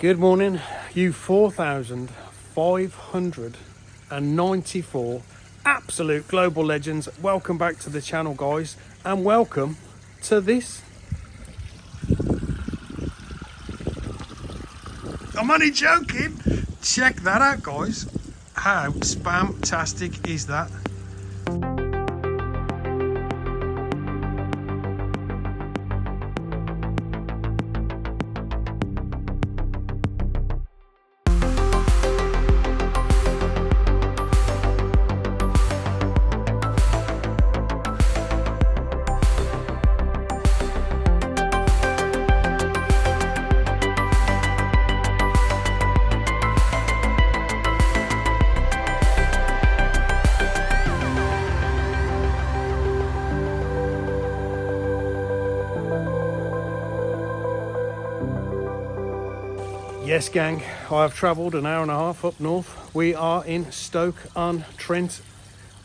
Good morning, you 4,594 absolute global legends. Welcome back to the channel, guys, and welcome to this. I'm only joking. Check that out, guys. How spam-tastic is that? Yes, gang, I have travelled an hour and a half up north. We are in Stoke-on-Trent,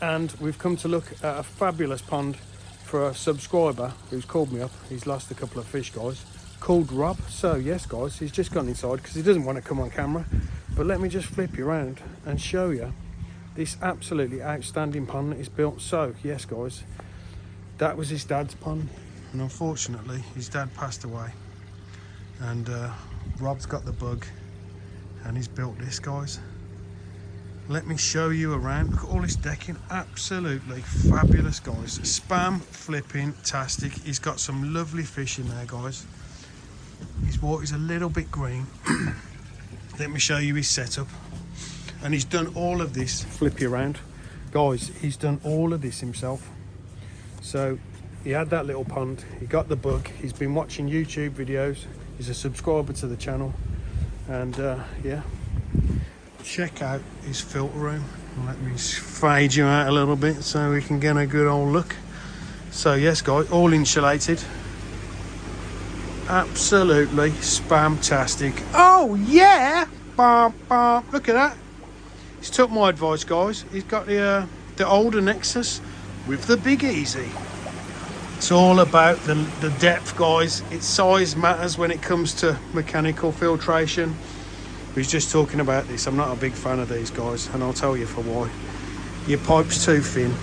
and we've come to look at a fabulous pond for a subscriber who's called me up. He's lost a couple of fish, guys, called Rob. So yes, guys, he's just gone inside because he doesn't want to come on camera. But let me just flip you around and show you this absolutely outstanding pond that he's built. So yes, guys, that was his dad's pond, and unfortunately his dad passed away, and Rob's got the bug and he's built this, guys. Let me show you around. Look at all this decking, absolutely fabulous, guys. Spam flipping tastic. He's got some lovely fish in there, guys. His water's a little bit green. Let me show you his setup. And he's done all of this. Flip you around, guys. He's done all of this himself. So he had that little pond, he got the bug, he's been watching YouTube videos, he's a subscriber to the channel, and yeah, check out his filter room. Let me fade you out a little bit so we can get a good old look. So yes, guys, all insulated, absolutely spam-tastic. Oh yeah, look at that. He's took my advice, guys. He's got the older Nexus with the Big Easy. It's all about the depth, guys. Its size matters when it comes to mechanical filtration. He's just talking about this. I'm not a big fan of these, guys, and I'll tell you for why. Your pipe's too thin.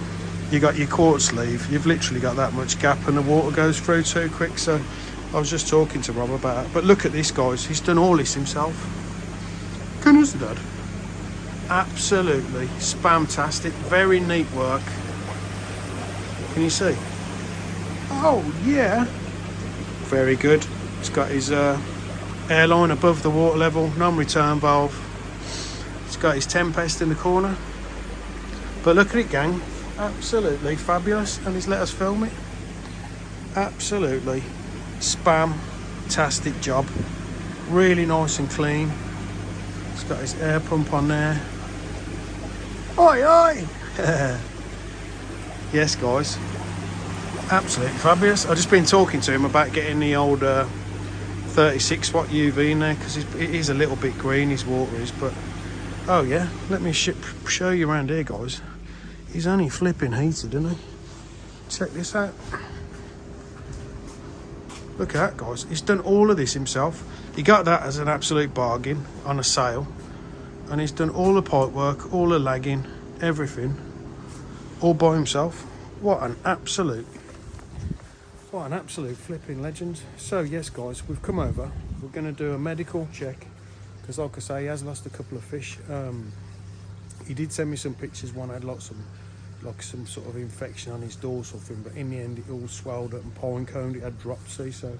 You got your quart sleeve. You've literally got that much gap, and the water goes through too quick. So I was just talking to Rob about it. But look at this, guys. He's done all this himself. Can you see that? Absolutely spam-tastic. Very neat work. Can you see? Oh yeah, very good. He's got his airline above the water level, non-return valve. He's got his Tempest in the corner. But look at it, gang, absolutely fabulous, and he's let us film it. Absolutely spam-tastic job, really nice and clean. He's got his air pump on there. Oi oi. Yes, guys, absolutely fabulous. I've just been talking to him about getting the old 36 watt UV in there, because it is a little bit green, his water is. But oh yeah, let me show you around here, guys. He's only flipping heated, isn't he? Check this out. Look at that, guys. He's done all of this himself. He got that as an absolute bargain on a sale, and he's done all the pipe work, all the lagging, everything, all by himself. What an absolute flipping legend. So yes, guys, we've come over. We're going to do a medical check, because like I say, he has lost a couple of fish. He did send me some pictures. One had some sort of infection on his dorsal fin, but in the end it all swelled up and pine coned. It had dropsy. So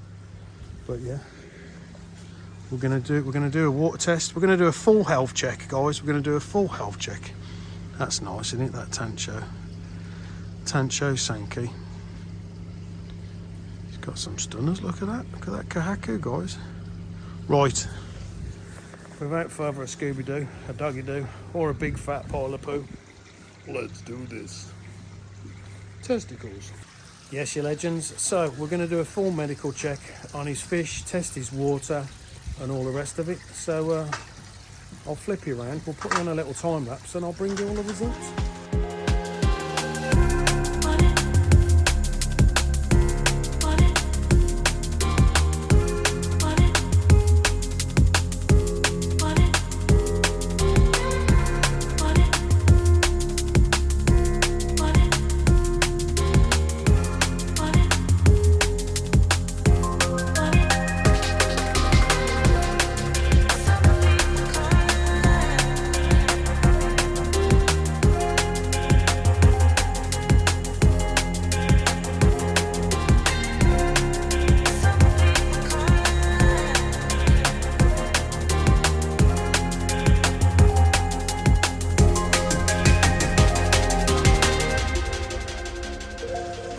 but yeah, we're going to do a water test. We're going to do a full health check, guys. We're going to do a full health check. That's nice, isn't it, that Tancho Sankey. Got some stunners. Look at that. Look at that Kahaku, guys. Right. Without further a Scooby-Doo, a Doggy-Doo, or a big fat pile of poo, let's do this. Testicles. Yes, you legends. So we're going to do a full medical check on his fish, test his water, and all the rest of it. So I'll flip you around. We'll put you on a little time lapse, and I'll bring you all the results.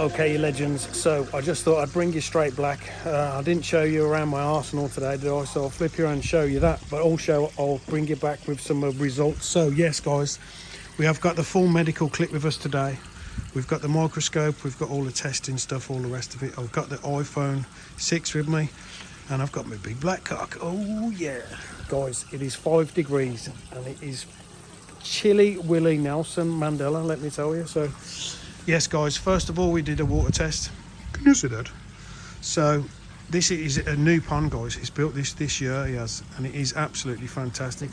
Okay, you legends, so I just thought I'd bring you straight black. I didn't show you around my arsenal today, did I? So I'll flip you around and show you that, but also I'll bring you back with some results. So yes guys, we have got the full medical kit with us today. We've got the microscope, we've got all the testing stuff, all the rest of it. I've got the iPhone 6 with me, and I've got my big black cock. Oh yeah. Guys, it is 5 degrees, and it is chilly Willie Nelson Mandela, let me tell you. So yes guys, first of all we did a water test. Can you see that? So this is a new pond guys, he's built this year, he has, and it is absolutely fantastic.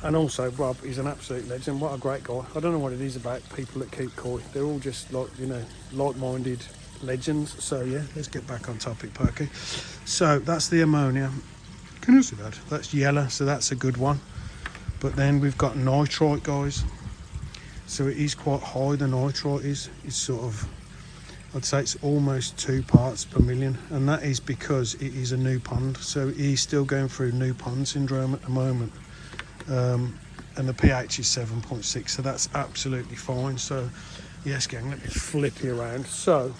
And also Rob is an absolute legend, what a great guy. I don't know what it is about people that keep koi, they're all just like, you know, like-minded legends. So yeah, let's get back on topic, Perky. So that's the ammonia. Can you see that? That's yellow, so that's a good one. But then we've got nitrite guys. So it is quite high, the nitrite is. It's sort of, I'd say it's almost 2 parts per million. And that is because it is a new pond. So he's still going through new pond syndrome at the moment. And the pH is 7.6, so that's absolutely fine. So yes gang, let me flip you around. So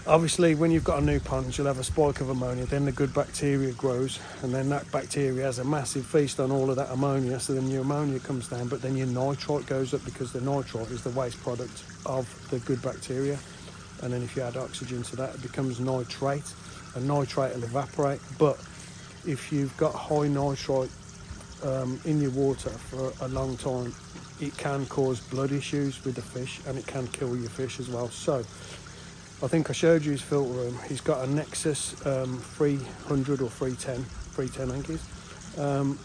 obviously when you've got a new pond, you'll have a spike of ammonia, then the good bacteria grows, and then that bacteria has a massive feast on all of that ammonia, so then your ammonia comes down, but then your nitrite goes up because the nitrite is the waste product of the good bacteria. And then if you add oxygen to that, it becomes nitrate, and nitrate will evaporate. But if you've got high nitrite in your water for a long time, it can cause blood issues with the fish, and it can kill your fish as well. So I think I showed you his filter room. He's got a Nexus 300 or 310 Yankees,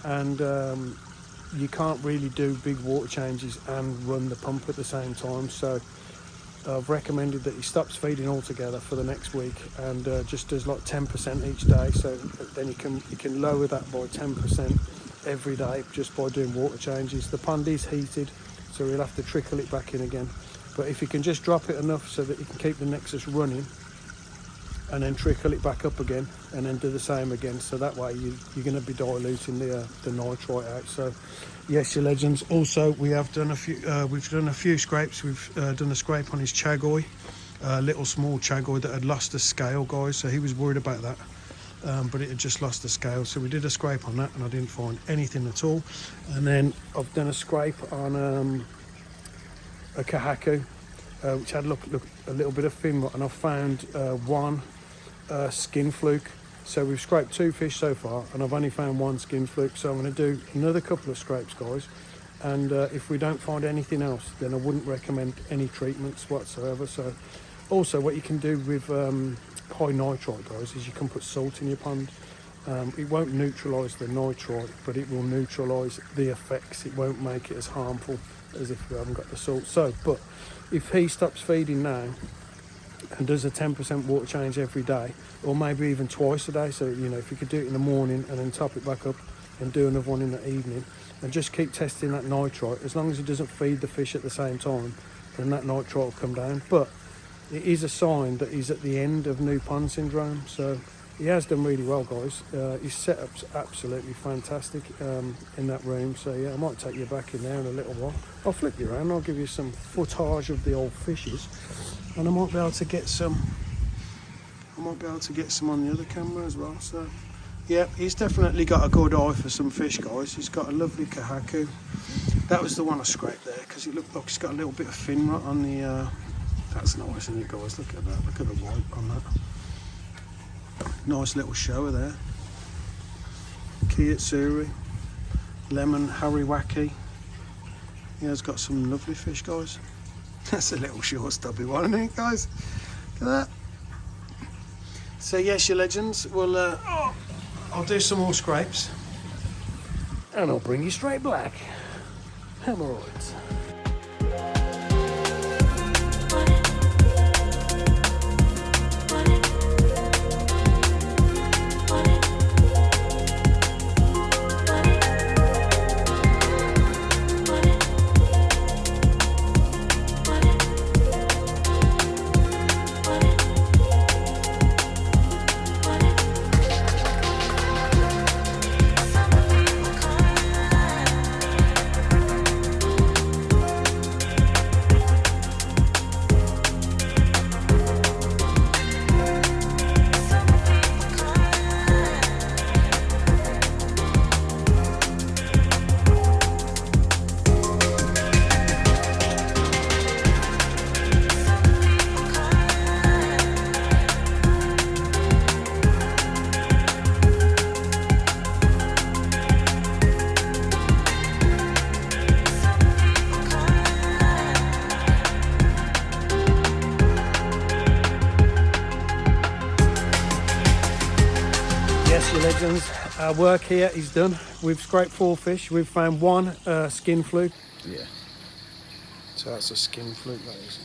and you can't really do big water changes and run the pump at the same time. So I've recommended that he stops feeding altogether for the next week and just does like 10% each day. So then you can lower that by 10% every day just by doing water changes. The pond is heated, so he'll have to trickle it back in again. But if you can just drop it enough so that you can keep the Nexus running and then trickle it back up again and then do the same again, so that way you're going to be diluting the nitrite out. So yes, your legends. Also we have done a few scrapes. We've done a scrape on his chagoi, little small chagoi that had lost the scale guys, so he was worried about that. But it had just lost the scale, so we did a scrape on that and I didn't find anything at all. And then I've done a scrape on a kahaku, which had a little bit of fin rot, and I found one skin fluke. So we've scraped 2 fish so far, and I've only found 1 skin fluke. So I'm going to do another couple of scrapes, guys. And if we don't find anything else, then I wouldn't recommend any treatments whatsoever. So also, what you can do with high nitrite, guys, is you can put salt in your pond. It won't neutralise the nitrite, but it will neutralise the effects. It won't make it as harmful as if we haven't got the salt. So, but if he stops feeding now and does a 10% water change every day, or maybe even twice a day, so you know, if you could do it in the morning and then top it back up and do another one in the evening, and just keep testing that nitrite, as long as he doesn't feed the fish at the same time, then that nitrite will come down. But it is a sign that he's at the end of new pond syndrome. So he has done really well, guys. His setup's absolutely fantastic in that room. So yeah, I might take you back in there in a little while. I'll flip you around, I'll give you some footage of the old fishes, and I might be able to get some on the other camera as well. So yeah, he's definitely got a good eye for some fish, guys. He's got a lovely kahaku. That was the one I scraped there because it looked like it's got a little bit of fin rot on the that's nice, isn't it, guys? Look at that, look at the white on that. Nice little shower there. Kiyotsuri, lemon hariwaki. Yeah, it's got some lovely fish, guys. That's a little short stubby one, isn't it, guys? Look at that. So yes, your legends, well, I'll do some more scrapes and I'll bring you straight black. Hemorrhoids. legends, our work here is done. We've scraped 4 fish. We've found 1 skin fluke. Yeah. So that's a skin fluke, that is.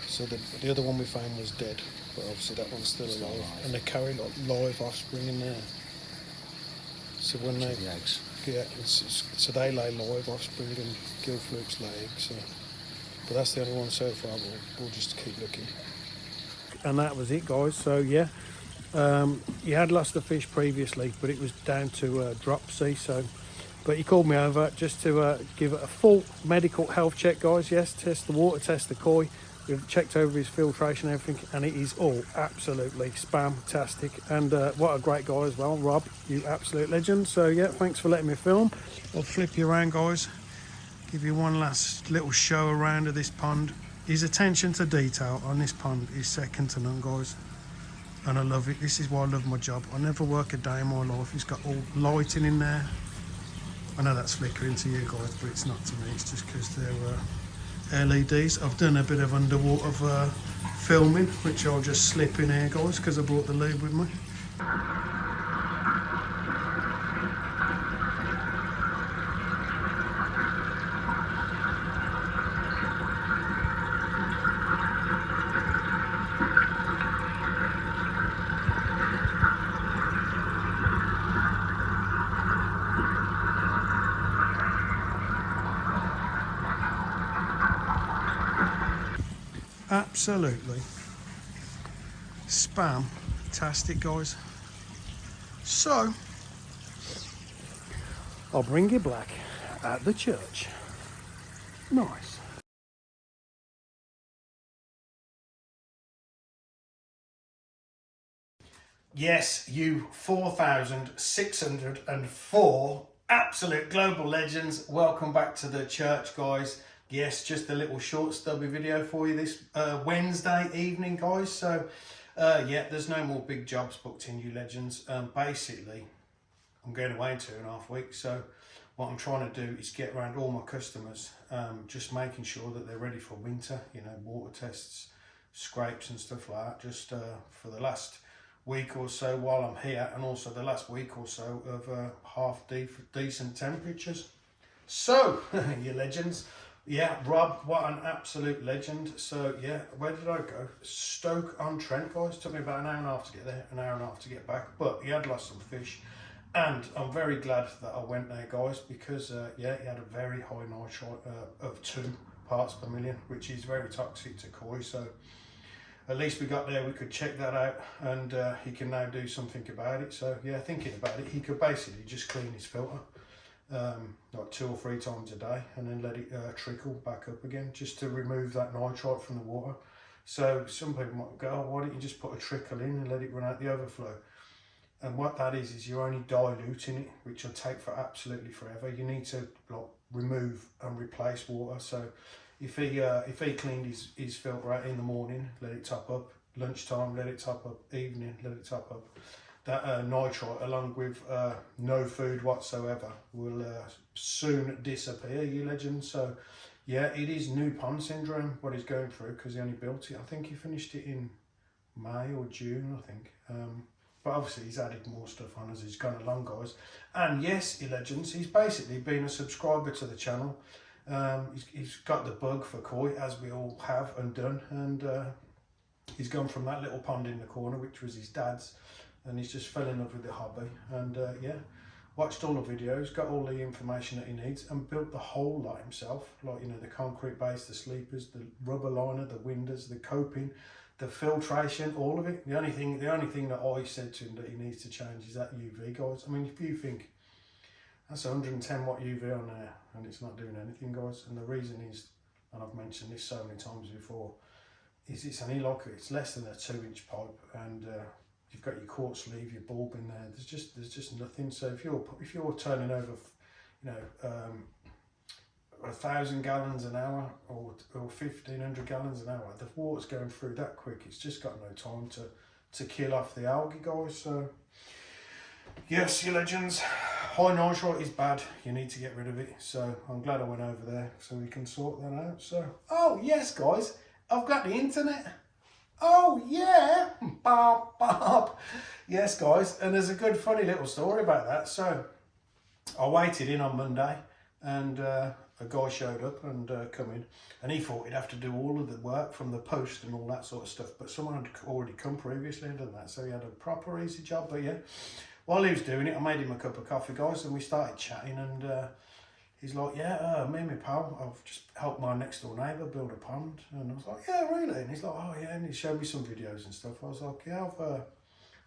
So the other one we found was dead, but obviously that one's still alive. And they carry like live offspring in there. So when they the eggs. Yeah, so they lay live offspring and gill flukes lay eggs. So. But that's the only one so far. We'll just keep looking. And that was it, guys. So yeah, he had lost the fish previously, but it was down to dropsy. So, but he called me over just to give it a full medical health check, guys. Yes, test the water, test the koi. We've checked over his filtration and everything, and it is all absolutely spam-tastic. And what a great guy as well, Rob. You absolute legend. So yeah, thanks for letting me film. I'll flip you around, guys. Give you one last little show around of this pond. His attention to detail on this pond is second to none, guys. And I love it. This is why I love my job. I never work a day in my life. He's got all lighting in there. I know that's flickering to you guys, but it's not to me. It's just because they're LEDs. I've done a bit of underwater filming, which I'll just slip in here, guys, because I brought the lube with me. Absolutely spam-tastic, guys. So I'll bring you back at the church. Nice. Yes, you 4,604 absolute global legends. Welcome back to the church, guys. Yes, just a little short stubby video for you this Wednesday evening, guys. So yeah, there's no more big jobs booked in, you legends. Basically, I'm going away in 2.5 weeks. So what I'm trying to do is get around all my customers, just making sure that they're ready for winter, you know, water tests, scrapes and stuff like that, just for the last week or so while I'm here, and also the last week or so of decent temperatures. So, you legends. Yeah, Rob, what an absolute legend. So yeah, where did I go? Stoke-on-Trent, guys. Took me about an hour and a half to get there, an hour and a half to get back, but he had lost some fish. And I'm very glad that I went there, guys, because yeah, he had a very high nitrite of 2 parts per million, which is very toxic to koi. So at least we got there, we could check that out, and he can now do something about it. So yeah, thinking about it, he could basically just clean his filter like 2 or 3 times a day, and then let it trickle back up again, just to remove that nitrite from the water. So some people might go, oh, why don't you just put a trickle in and let it run out the overflow? And what that is you're only diluting it, which will take for absolutely forever. You need to like remove and replace water. So if he cleaned his filter out in the morning, let it top up, lunchtime let it top up, evening let it top up, that nitrite, along with no food whatsoever, will soon disappear, you legends. So yeah, it is new pond syndrome what he's going through, because he only built it, I think he finished it in May or June, I think. But obviously he's added more stuff on as he's gone along, guys. And yes, you legends, he's basically been a subscriber to the channel. He's got the bug for koi, as we all have and done, and he's gone from that little pond in the corner, which was his dad's, and he's just fell in love with the hobby. And yeah, watched all the videos, got all the information that he needs, and built the whole lot himself. Like, you know, the concrete base, the sleepers, the rubber liner, the windows, the coping, the filtration, all of it. The only thing that I said to him that he needs to change is that UV, guys. I mean, if you think that's 110 watt UV on there and it's not doing anything, guys, and the reason is, and I've mentioned this so many times before, is it's an e-locker. It's less than a 2-inch pipe, and you've got your quartz sleeve, your bulb in there. There's just nothing. So if you're turning over, you know, 1,000 gallons an hour or 1,500 gallons an hour, the water's going through that quick. It's just got no time to kill off the algae, guys. So yes, you legends, high nitrite is bad. You need to get rid of it. So I'm glad I went over there so we can sort that out. So, oh yes, guys, I've got the internet. Oh yeah, bop, bop. Yes, guys, and there's a good funny little story about that. So I waited in on Monday, and a guy showed up and come in, and he thought he'd have to do all of the work from the post and all that sort of stuff, but someone had already come previously and done that, so he had a proper easy job. But yeah, while he was doing it, I made him a cup of coffee, guys, and we started chatting, and he's like, yeah, me and my pal, I've just helped my next door neighbour build a pond. And I was like, yeah, really? And he's like, oh yeah, and he showed me some videos and stuff. I was like, yeah, I've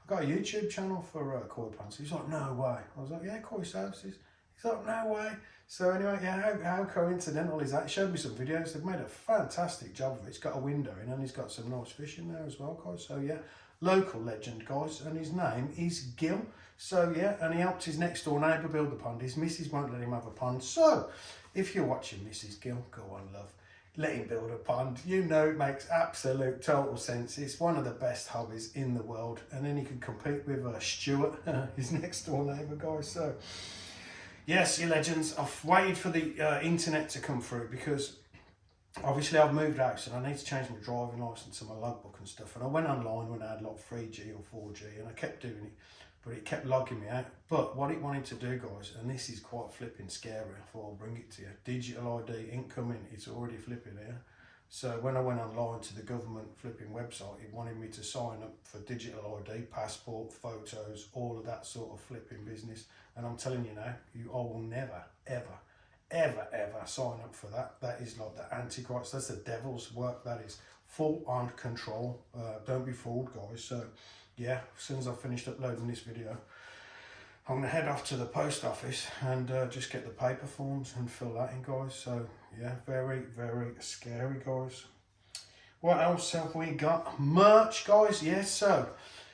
got a YouTube channel for koi plants. He's like, no way. I was like, yeah, koi services. He's like, no way. So anyway, yeah, how coincidental is that? He showed me some videos. They've made a fantastic job of it. It's got a window in, and he's got some nice fish in there as well, guys. So yeah, local legend, guys, and his name is Gil. So yeah, and he helped his next door neighbour build the pond. His missus won't let him have a pond. So if you're watching Mrs. Gil, go on, love. Let him build a pond. You know it makes absolute total sense. It's one of the best hobbies in the world. And then he can compete with Stuart, his next door neighbour, guys. So yes, you legends. I've waited for the internet to come through, because obviously I've moved out and I need to change my driving licence and my logbook and stuff. And I went online when I had like 3G or 4G, and I kept doing it, but it kept logging me out. But what it wanted to do, guys, and this is quite flipping scary, I thought I'll bring it to you. Digital ID incoming, it's already flipping here. So when I went online to the government flipping website, it wanted me to sign up for digital ID, passport, photos, all of that sort of flipping business. And I'm telling you now, I will never, ever, ever, ever sign up for that. That is like the Antichrist. That's the devil's work. That is full on control. Don't be fooled, guys. So yeah, as soon as I've finished uploading this video, I'm gonna head off to the post office and just get the paper forms and fill that in, guys. So yeah, very, very scary, guys. What else have we got? Merch, guys. Yes, so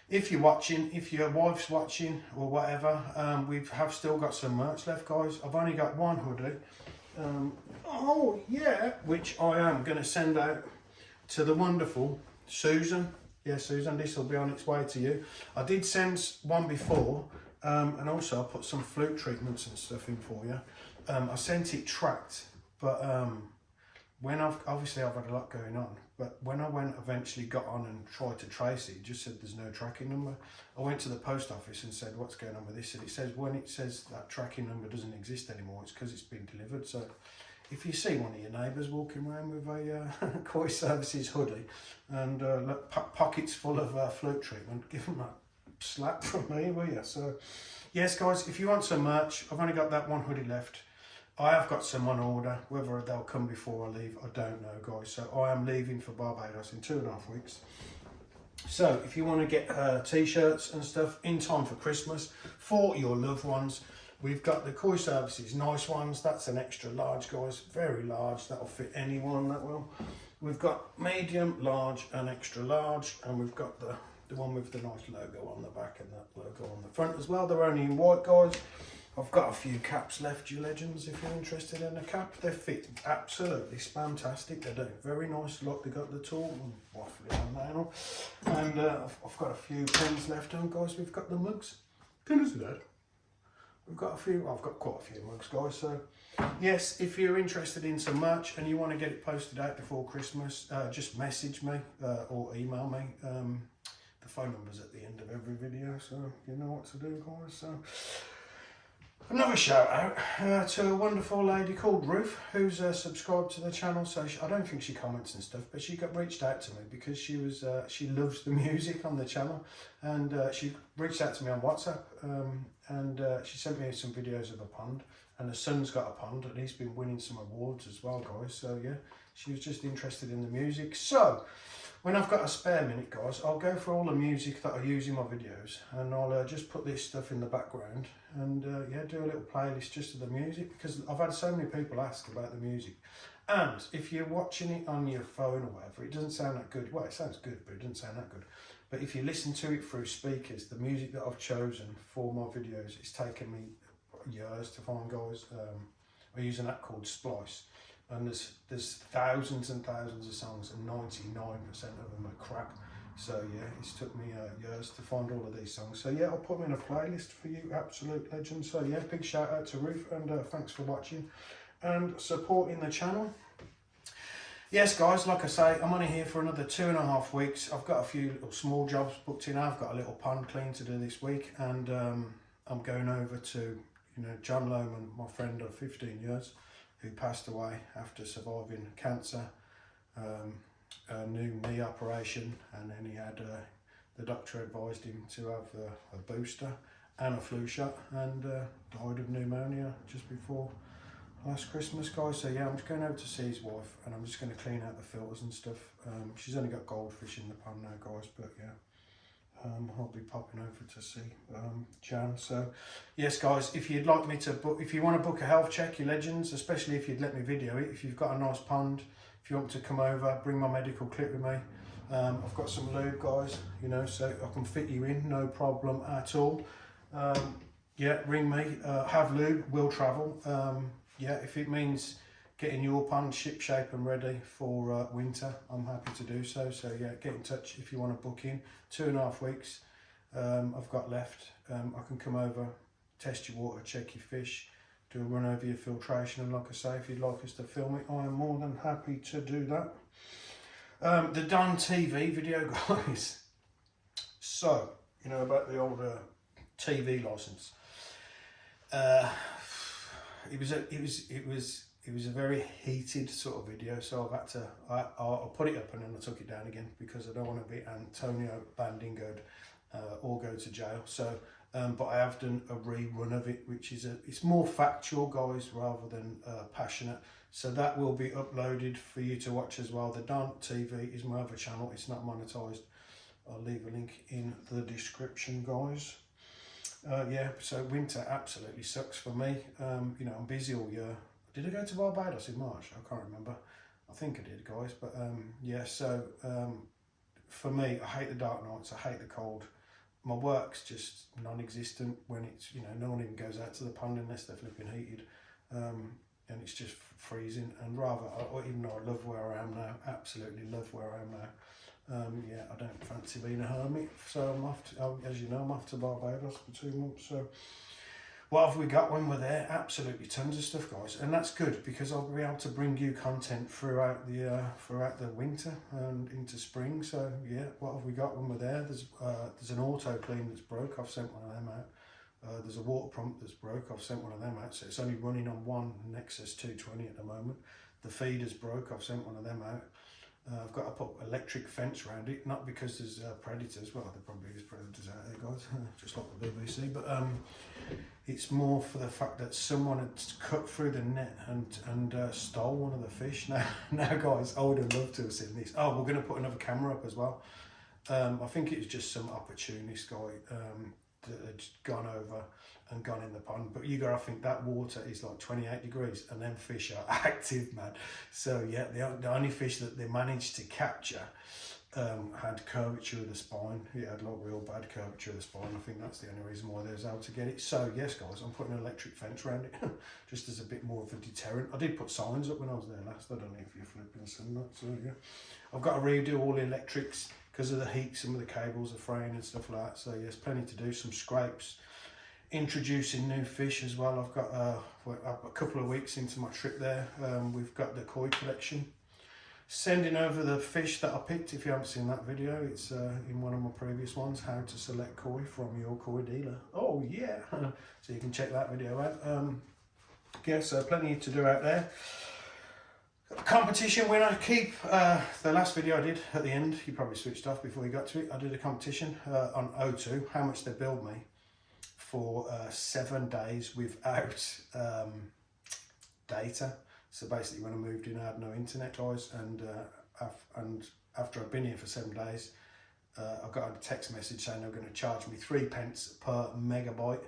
if you're watching, if your wife's watching or whatever, we have still got some merch left, guys. I've only got one hoodie. Oh yeah, which I am going to send out to the wonderful Susan. Yeah, Susan, this will be on its way to you. I did send one before, and also I put some flute treatments and stuff in for you. I sent it tracked, but when I've had a lot going on, but when I eventually got on and tried to trace it, it just said there's no tracking number. I went to the post office and said, what's going on with this? And it says, when it says that tracking number doesn't exist anymore, it's because it's been delivered. So if you see one of your neighbours walking around with a koi services hoodie and pockets full of flute treatment, give them a slap from me, will you? So yes, guys, if you want some merch, I've only got that one hoodie left. I have got some on order. Whether they'll come before I leave, I don't know, guys. So I am leaving for Barbados in 2.5 weeks. So if you want to get t-shirts and stuff in time for Christmas for your loved ones, we've got the koi services, nice ones. That's an extra large, guys, very large. That'll fit anyone, that will. We've got medium, large and extra large, and we've got the one with the nice logo on the back and that logo on the front as well. They're only in white, guys. I've got a few caps left, you legends, if you're interested in a cap. They fit absolutely spamtastic. They're doing very nice. Look, they got the tool and waffling on there and all. And I've got a few pens left on, guys. We've got the mugs. Can you see that? We've got a few. I've got quite a few mugs, guys. So yes, if you're interested in some merch and you want to get it posted out before Christmas, just message me or email me. The phone number's at the end of every video, so you know what to do, guys. So another shout out to a wonderful lady called Ruth, who's subscribed to the channel. So I don't think she comments and stuff, but she reached out to me because she loves the music on the channel, and she reached out to me on WhatsApp, and she sent me some videos of a pond, and her son's got a pond, and he's been winning some awards as well, guys. So yeah, she was just interested in the music. So when I've got a spare minute, guys, I'll go for all the music that I use in my videos, and I'll just put this stuff in the background and yeah, do a little playlist just of the music, because I've had so many people ask about the music. And if you're watching it on your phone or whatever, it doesn't sound that good. Well, it sounds good, but it doesn't sound that good. But if you listen to it through speakers, the music that I've chosen for my videos, it's taken me years to find, guys. I use an app called Splice. And there's thousands and thousands of songs, and 99% of them are crap. So yeah, it's took me years to find all of these songs. So yeah, I'll put them in a playlist for you, absolute legends. So yeah, big shout out to Ruth, and thanks for watching and supporting the channel. yes, guys, like I say, I'm only here for another 2.5 weeks. I've got a few little small jobs booked in. I've got a little pond clean to do this week, and I'm going over to, John Lohman, my friend of 15 years, who passed away after surviving cancer, a new knee operation, and then he had the doctor advised him to have a booster and a flu shot, and died of pneumonia just before last Christmas, guys. So yeah, I'm just going over to see his wife, and I'm just going to clean out the filters and stuff. She's only got goldfish in the pond now, guys, but yeah, I'll be popping over to see Jan. So yes, guys, if you'd like me to book, if you want to book a health check, you legends, especially if you'd let me video it, if you've got a nice pond, if you want to come over, bring my medical kit with me. I've got some lube, guys, so I can fit you in, no problem at all. Yeah, ring me, have lube, will travel. Yeah, if it means getting your pond ship shape and ready for winter, I'm happy to do so. So yeah, get in touch if you want to book in. 2.5 weeks I've got left. I can come over, test your water, check your fish, do a run over your filtration, and like I say, if you'd like us to film it, I am more than happy to do that. The Don TV video, guys. So, about the old TV license. It was a very heated sort of video, so I've had to I'll put it up and then I took it down again because I don't want to be Antonio Bandingoed or go to jail. So but I have done a rerun of it, which is it's more factual, guys, rather than passionate. So that will be uploaded for you to watch as well. The Don TV is my other channel. It's not monetized. I'll leave a link in the description, guys. Yeah, so winter absolutely sucks for me. I'm busy all year. Did I go to Barbados in March? I can't remember. I think I did, guys. But yeah, so for me, I hate the dark nights. I hate the cold. My work's just non-existent when it's, no one even goes out to the pond unless they're flipping heated. And it's just freezing. And even though I love where I am now, absolutely love where I am now. Yeah, I don't fancy being a hermit, so I'm off to, as you know, I'm off to Barbados for 2 months. So what have we got when we're there? Absolutely tons of stuff, guys, and that's good because I'll be able to bring you content throughout the winter and into spring. So yeah, what have we got when we're there? There's an auto clean that's broke. I've sent one of them out. There's a water pump that's broke. I've sent one of them out. So it's only running on one Nexus 220 at the moment. The feeder's broke. I've sent one of them out. I've got to put electric fence around it, not because there's predators. Well, there probably is predators out there, guys, just like the BBC. But it's more for the fact that someone had cut through the net and stole one of the fish. Now, guys, I would have loved to have seen this. Oh, we're going to put another camera up as well. I think it was just some opportunist guy that had gone over and gone in the pond, but you gotta think that water is like 28 degrees and them fish are active, man. So yeah, the only fish that they managed to capture had curvature of the spine. It had like real bad curvature of the spine. I think that's the only reason why they was able to get it. So yes, guys, I'm putting an electric fence around it just as a bit more of a deterrent. I did put signs up when I was there last. I don't know if you're flipping some that. So yeah, I've got to redo all the electrics because of the heat. Some of the cables are fraying and stuff like that. So yes, plenty to do. Some scrapes. Introducing new fish as well. I've got a couple of weeks into my trip there. We've got the koi collection. Sending over the fish that I picked. If you haven't seen that video, it's in one of my previous ones, how to select koi from your koi dealer. Oh yeah, so you can check that video out. Yeah, so plenty to do out there. Competition winner, keep the last video I did at the end, you probably switched off before you got to it. I did a competition on O2, how much they billed me for 7 days without data. So basically when I moved in I had no internet, guys, and after I've been here for 7 days I got a text message saying they were going to charge me 3p per megabyte.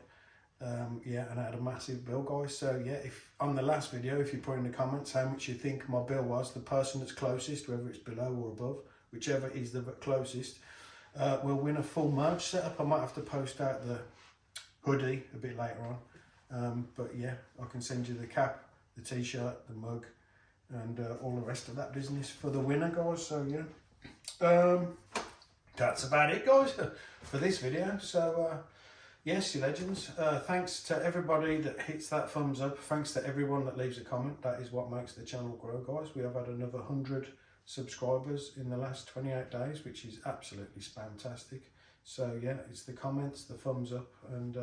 Yeah, and I had a massive bill, guys. So yeah, if on the last video, if you put in the comments how much you think my bill was, the person that's closest, whether it's below or above, whichever is the closest, will win a full merge setup. I might have to post out the hoodie a bit later on, but yeah, I can send you the cap, the t-shirt, the mug, and all the rest of that business for the winner, guys. So yeah, that's about it, guys, for this video. So Yes, you legends. Thanks to everybody that hits that thumbs up. Thanks to everyone that leaves a comment. That is what makes the channel grow, guys. We have had another 100 subscribers in the last 28 days, which is absolutely fantastic. So yeah, it's the comments, the thumbs up, and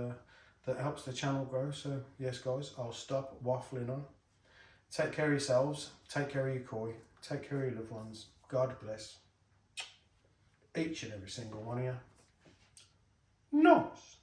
that helps the channel grow. So yes, guys, I'll stop waffling on. Take care of yourselves. Take care of your koi. Take care of your loved ones. God bless each and every single one of you. Nice.